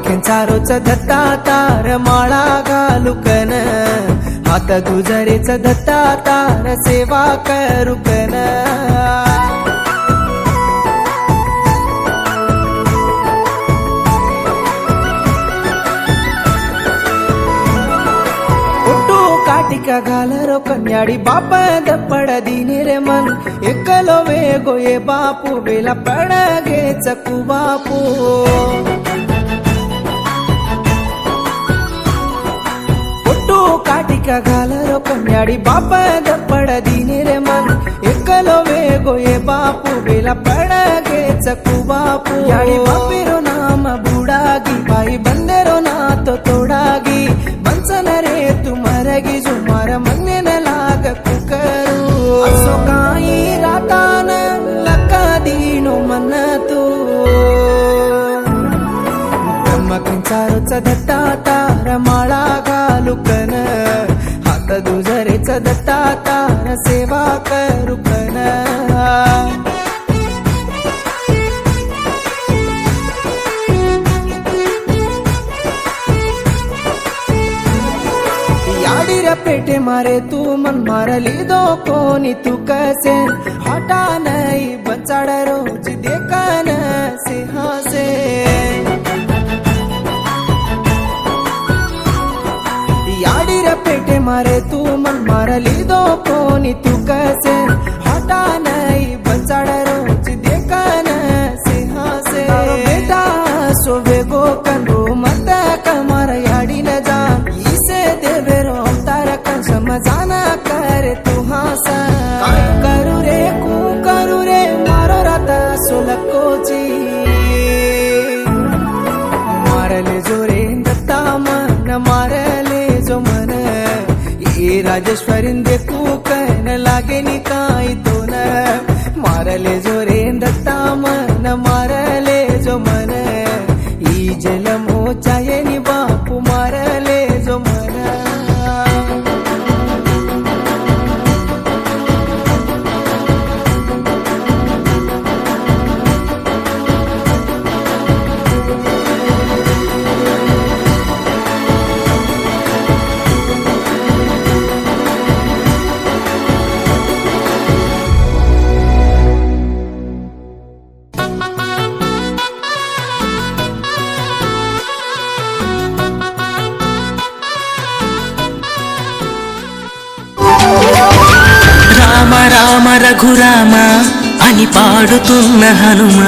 खेंचारोच धत्ता तार माळा घालुकन हात दुजरेच धत्ता तार सेवा करुकन काटिका घालरो कन्याड़ी बाप दपड़ दीने रे मन एकलो वेगो ये बापू बेला पड़गे चकु बापू पुट्टू काटिका घालरो कन्याड़ी बाप दपड़ दीने रे मन एकलो वेगो ये बापू बेला पड़गे चकु बापू याड़ी बापेरो नाम बूढ़ागी भाई बंदेरो ना तो तोड़ागी बंसन रे तुमरगी जुमार मन्ने न लाग कुकरू असो काई रातान लका दीनो मन तू ब्रह्मकिंचारोच दत्ता तार माळा घालुकन हात दुजरेच दत्ता तार सेवा करुकन पेटे मारे तू मन मारली दो कोनी तू कैसे हटा नहीं बचाड़ रोज देखन से हंसे याडी रे पेटे मारे तू मन मारली दो कोनी तू कैसे हटा नहीं बचाड़ रोज देखन से हंसे बेटा सोवे गो कंदो मत कमर याडी न जान इसे देवेरो समझाना कर तू हासा करू रे मारो राता सुलको जी मारले जोरे दत्ता मन मारले जो मन ये राजेश्वरी देखू कहन लागे निकाय तो न मारले जोरे दत्ता मन मारले जो मन ई जलमो चाहे नि बापू मारले जो मन రామ రామ రఘురామ అని పాడుతున్న హనుమ